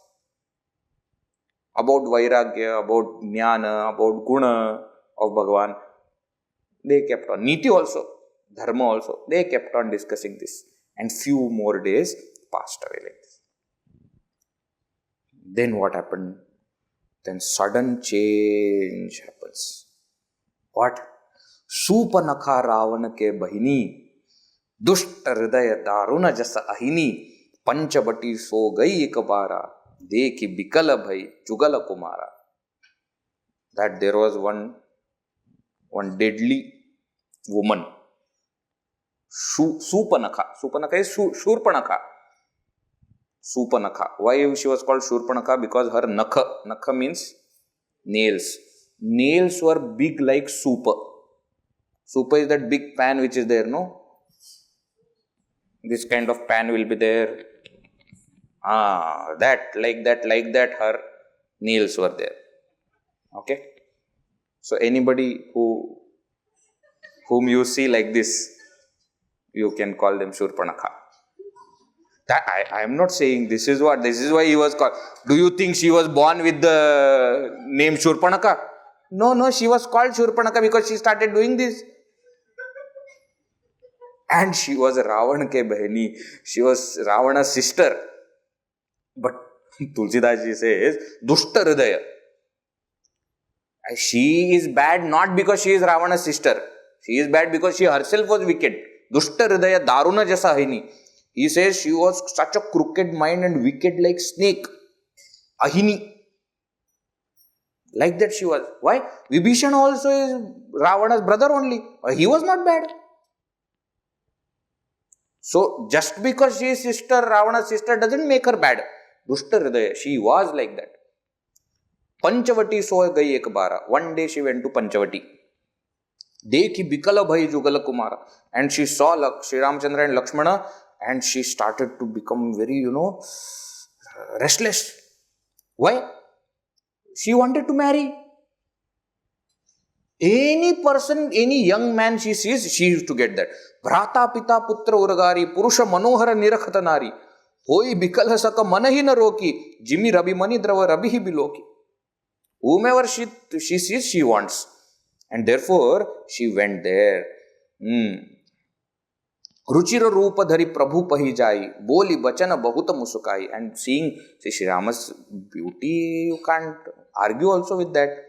About Vairagya, about jnana, about guna of Bhagavan. They kept on. Niti also, dharma also. They kept on discussing this. And few more days passed away like this. Then what happened? Then sudden change happens. What? Shurpanakha Ravana ke bahini, dushta hridaya daruna jasa ahini, panchabati so gai ekabara, dekhi bikala bhai jugala kumara. That there was one deadly woman, Shurpanakha. Shurpanakha is Shurpanakha. Shurpanakha. Why she was called Shurpanakha? Because her nakha means nails. Nails were big like supa. Supa is that big pan which is there, no? This kind of pan will be there. Like that, her nails were there. Okay? So anybody whom you see like this, you can call them Shurpanakha. That I am not saying this is why he was called. Do you think she was born with the name Shurpanakha? No, she was called Shurpanakha because she started doing this. And she was Ravana ke bahini. She was Ravana's sister. But Tulsidaji says, Dushta hridaya. She is bad not because she is Ravana's sister. She is bad because she herself was wicked. Dushta hridaya daruna jasa ahini. He says she was such a crooked mind and wicked like snake. Ahini. Like that she was. Why? Vibhishana also is Ravana's brother only. He was not bad. So, just because she is sister, Ravana's sister, doesn't make her bad. Dushta hridaya. She was like that. Panchavati so gai ekbara. One day she went to Panchavati. Dekhi bikala bhai jugala kumara. And she saw Sri Ramchandra and Lakshmana, and she started to become very, restless. Why? She wanted to marry. Any person, any young man she sees, she used to get that. Bhrata pita putra uragari, purusha manohara nirakhata nari, hoi bikala saka manahi na roki, jimmy rabi mani drava rabihi biloki. Whomever she sees, she wants. And therefore, she went there. Ruchira rupa dhari prabhu pahi jai, boli bachana bahuta musukai. And seeing Sri Rama's beauty, you can't argue also with that.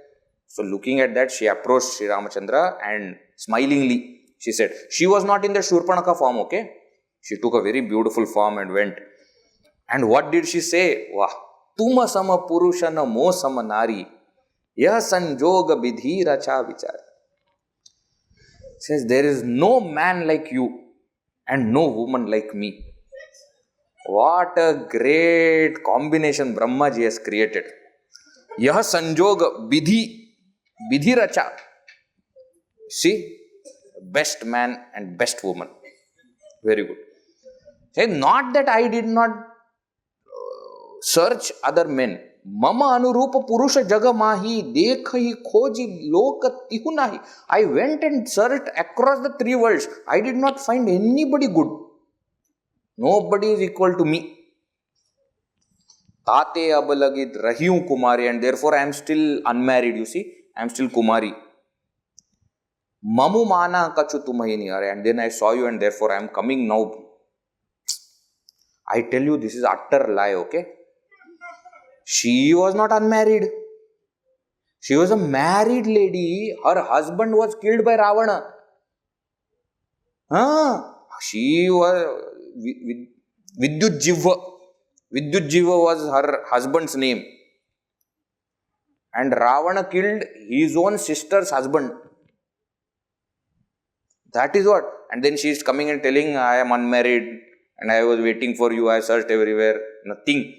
So looking at that, she approached Sri Ramachandra and smilingly, she said, she was not in the Shurpanakha form, okay? She took a very beautiful form and went. And what did she say? Wow, Tuma sama purusha na mo sama nari. Yah sanjoga vidhi racha vichar. Says there is no man like you and no woman like me. What a great combination Brahmaji has created. Yah sanjoga vidhi racha. See, best man and best woman. Very good. Say, not that I did not search other men. Mama anurupa purusha jaga mahi dekhi khoji loka tihunahi. I went and searched across the three worlds. I did not find anybody good. Nobody is equal to me. Tate abalagid rahiyu kumari, and therefore I am still unmarried. You see, I am still kumari. Mamu mana kachu tumahini are, and then I saw you, and therefore I am coming now. I tell you, this is utter lie, okay? She was not unmarried. She was a married lady. Her husband was killed by Ravana. She was Vidya Jiva. Vidya Jiva was her husband's name. And Ravana killed his own sister's husband. That is what. And then she is coming and telling, I am unmarried and I was waiting for you. I searched everywhere. Nothing.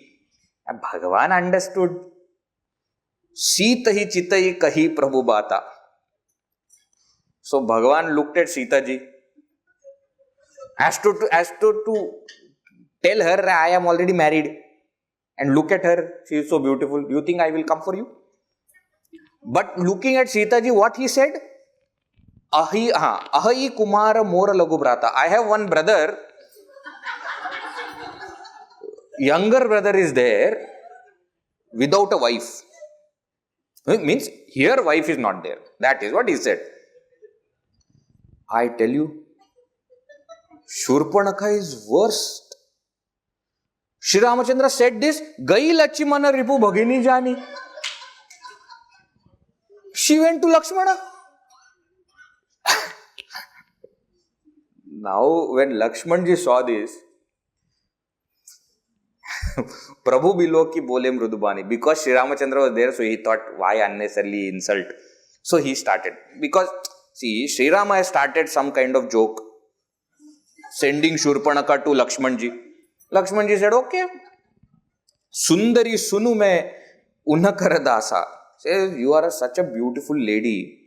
And Bhagavan understood. Sita hi chitai kahi prabhu bata. So Bhagavan looked at Sita ji. As to tell her, I am already married. And look at her. She is so beautiful. Do you think I will come for you? But looking at Sita ji, what he said? Ahi kumara mora lagu brata. I have one brother. Younger brother is there without a wife. It means here wife is not there. That is what he said. I tell you, Shurpanakha is worst. Shri Ramachandra said this, Gai Lachimana Ripu Bhagini Jani. She went to Lakshmana. Now, when Lakshmanji saw this, Prabhu Biloki Bole Mrudubani, because Sri Ramachandra was there, so he thought, why unnecessarily insult? So he started. Because, see, Sri Rama has started some kind of joke, sending Shurpanaka to Lakshmanji. Lakshmanji said, okay. Sundari sunu me unakara dasa. Says, you are such a beautiful lady.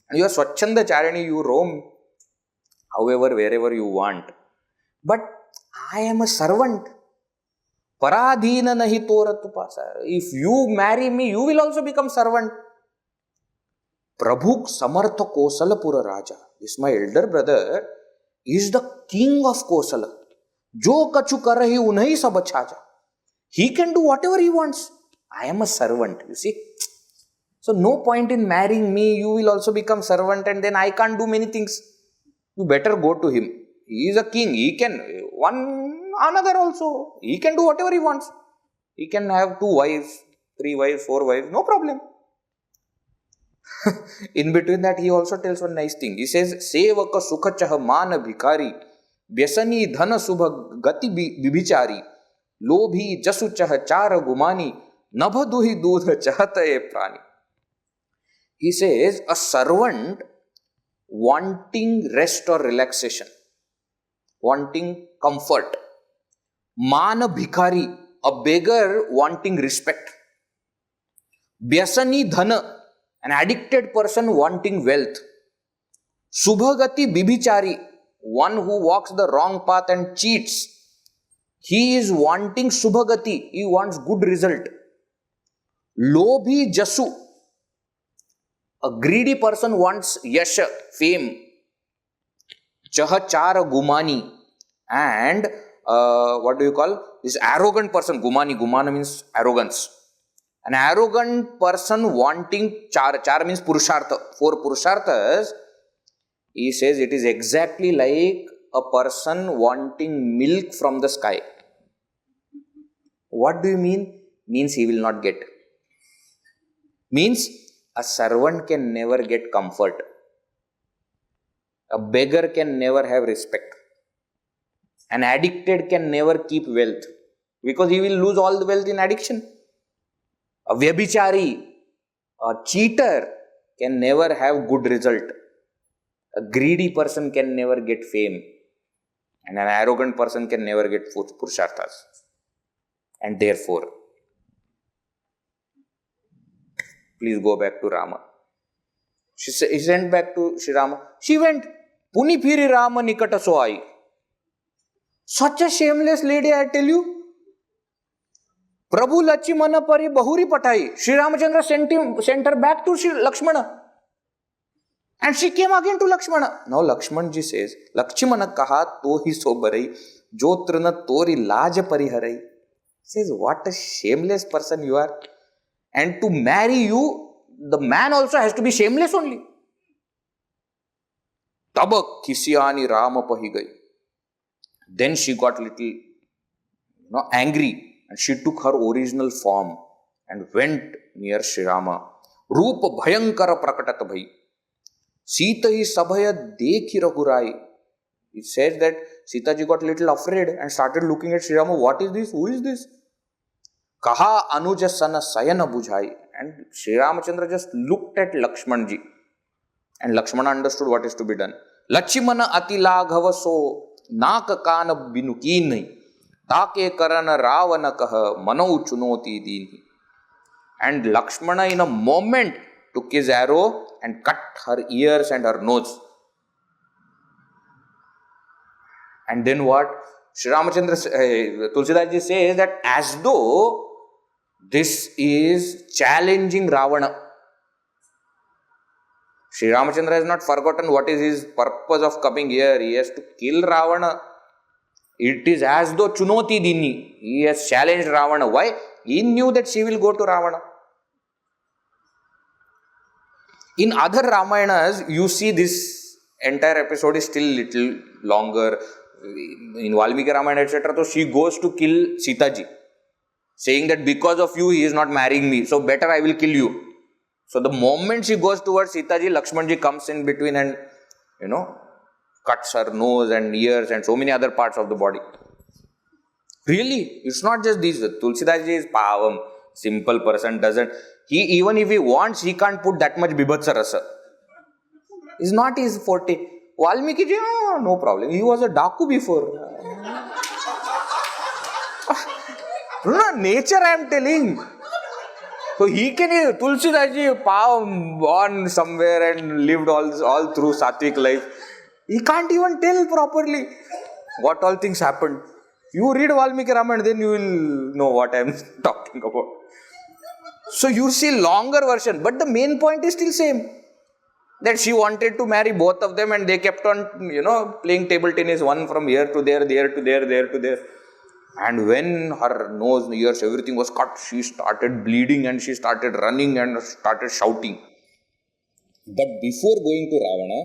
And you are Swachchanda Charini, you roam however, wherever you want. But I am a servant. Paradhina nahi toratu pasa. If you marry me, you will also become servant. Prabhu Samartha Kosalapura Raja. This my elder brother is the king of Kosala. Jo kachu karahi unhi sab achaja. He can do whatever he wants. I am a servant, you see. So no point in marrying me. You will also become servant and then I can't do many things. You better go to him. He is a king. He can, another also. He can do whatever he wants. He can have 2 wives, 3 wives, 4 wives. No problem. In between that, he also tells one nice thing. He says, Sevaka sukhachaha mana bhikari, vyasani dhana subha gati bibhichari, lobhi jasuchaha chara gumani, nabhaduhi dudha chahataye prani. He says, a servant wanting rest or relaxation, wanting comfort. Mana bhikari, a beggar wanting respect. Vyasani dhana, an addicted person wanting wealth. Subhagati bibhichari, one who walks the wrong path and cheats. He is wanting subhagati, he wants good result. Lobhi jasu, a greedy person wants yasha, fame. Chahachara gumani, and what do you call this arrogant person? Gumana means arrogance. An arrogant person wanting chara. Chara means purushartha. For purusharthas, he says it is exactly like a person wanting milk from the sky. What do you mean? Means he will not get. Means a servant can never get comfort. A beggar can never have respect. An addicted can never keep wealth. Because he will lose all the wealth in addiction. A vyabhichari, a cheater can never have good result. A greedy person can never get fame. And an arrogant person can never get purusharthas. And therefore, please go back to Rama. He sent back to Shri Rama. She went, Puni phiri Rama nikata so aayi. Such a shameless lady, I tell you. Prabhu Lachimana pari bahuri patai. Shri Ramachandra sent her back to Shri Lakshmana. And she came again to Lakshmana. Now Lakshmanji says, Lakshmana kaha to hi so barai, jotrana tori laj pariharai. Says, what a shameless person you are. And to marry you, the man also has to be shameless only. Tabak kisiyani Rama pahi gai. Then she got little angry. And she took her original form and went near Shri Rama. Rupa bhayankara prakatat bhai. Sita hi sabhaya dekhi raghurai. It says that Sita ji got a little afraid and started looking at Shri Rama. What is this? Who is this? Kaha anujasana sayana bujhai. And Shri Ramachandra just looked at Lakshman ji. And Lakshmana understood what is to be done. Lachimana atilaghava so nakakana binukini. Take karana ravana kaha manau chunoti dini. And Lakshmana in a moment took his arrow and cut her ears and her nose. And then what? Shri Ramachandra, Tulsidas ji says that as though this is challenging Ravana. Shri Ramachandra has not forgotten what is his purpose of coming here. He has to kill Ravana. It is as though Chunoti Dini. He has challenged Ravana. Why? He knew that she will go to Ravana. In other Ramayanas, you see this entire episode is still little longer. In Valmiki Ramayana, etc. So she goes to kill Sita ji, saying that because of you, he is not marrying me. So better I will kill you. So the moment she goes towards Sita ji, Lakshman ji comes in between and, cuts her nose and ears and so many other parts of the body. Really? It's not just these. Tulsidas ji is pavam. Simple person doesn't. Even if he wants, he can't put that much bibhatsa rasa. It's not his forte. Valmiki ji, no problem. He was a daku before. No, nature I am telling. So he can, Tulsidas ji, pavam, born somewhere and lived all through Sattvic life. He can't even tell properly what all things happened. You read Valmiki Ramayana, then you will know what I am talking about. So you see longer version, but the main point is still same. That she wanted to marry both of them and they kept on, playing table tennis, one from here to there, there to there, there to there. And when her nose, ears, everything was cut, she started bleeding and she started running and started shouting. But before going to Ravana,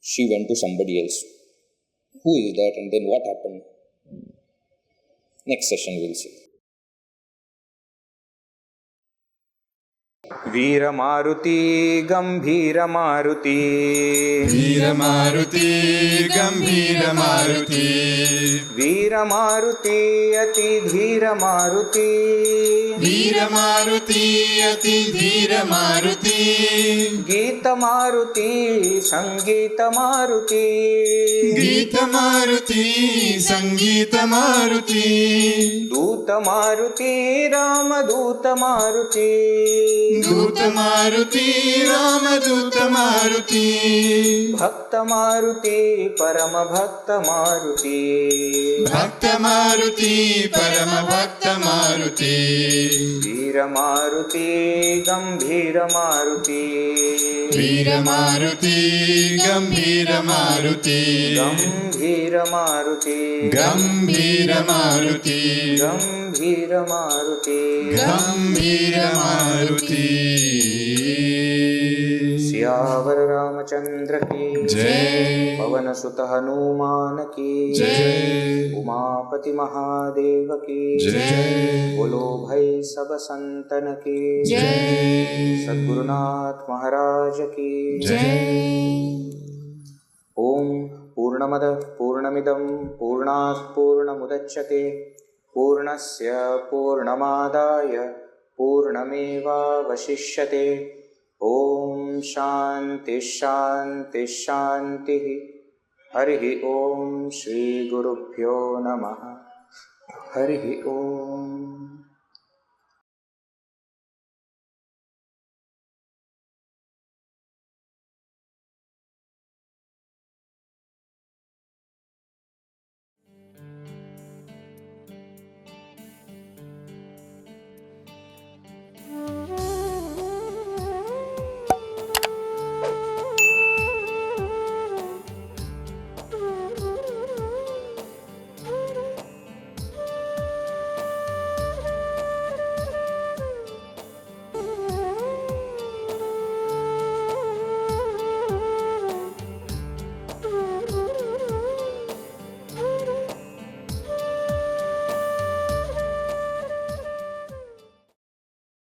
she went to somebody else. Who is that and then what happened? Next session we'll see. Veera Maruti Gambhira Maruti Veera Maruti Gambhira Maruti Veera Maruti Ati Dhira Maruti Veera Maruti Ati Dhira Maruti Gita Maruti Sangeeta Maruti Gita Maruti Sangeeta Maruti Duta Maruti Rama Duta Maruti Duta Maruti Rama Duta Maruti Bhakta Maruti Parama Bhakta Maruti Bhakta Maruti Parama Bhakta Maruti Veera Maruti Gambhira Maruti Veera Maruti Gambhira Maruti Gambhira Maruti Gambhira Maruti Gambhira Maruti Gambhira Maruti Siyavar Ramchandra की जय पवन सुत हनुमान की जय उमापति महादेव की जय बोलो भाई सब संतन की जय सद्गुरुनाथ महाराज की जय ओम पूर्णमदः पूर्णमिदं पूर्णात् पूर्णमुदच्यते पूर्णस्य पूर्णमादाय पूर्णमेवावशिष्यते. ॐ शान्ति शान्ति शान्तिः. हरिः ॐ श्रीगुरुभ्यो नमः. हरिः ॐ.